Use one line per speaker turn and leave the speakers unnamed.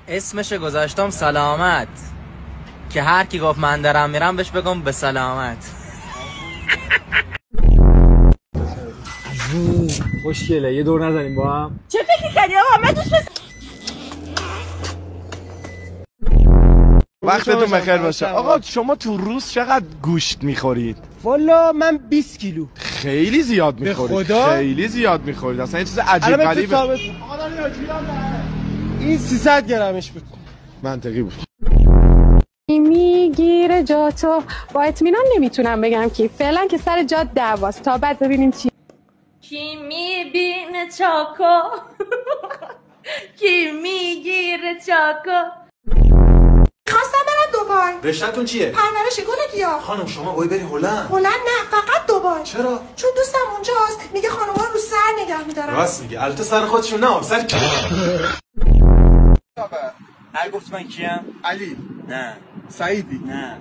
اسمش گذاشتم سلامت، که هر کی گفت من دارم میرم بهش بگم به سلامت.
خوشگله، یه دور نزنیم با هم؟
چه فکری کردی آقا؟ من دوست
وقتتون بخیر باشه. آقا شما تو روز چقدر گوشت میخورید؟
والا من 20 کیلو.
خیلی زیاد میخورید. خیلی زیاد میخورید. اصلا یه چیز عجیب غریبه.
این 300 گرمش بود.
منطقی بود.
میگیره جاتو. با اطمینان نمیتونم بگم کی. فعلا که سر جات دعواست تا بعد ببینیم چی.
کی میبینه چاکو کی میگیره چاکو.
خواستم برم دبی.
رشته‌تون چیه؟
پرورش گل گیاه.
خانم شما باید بری هلند.
هلند نه، فقط دبی.
چرا؟
چون دوستم اونجاست، میگه خانم‌ها رو سر نگه می‌دارن.
راست میگه. البته سر خودشون نه، سر
هر گفت من کیم؟
علی.
نه.
سعیدی.
نه.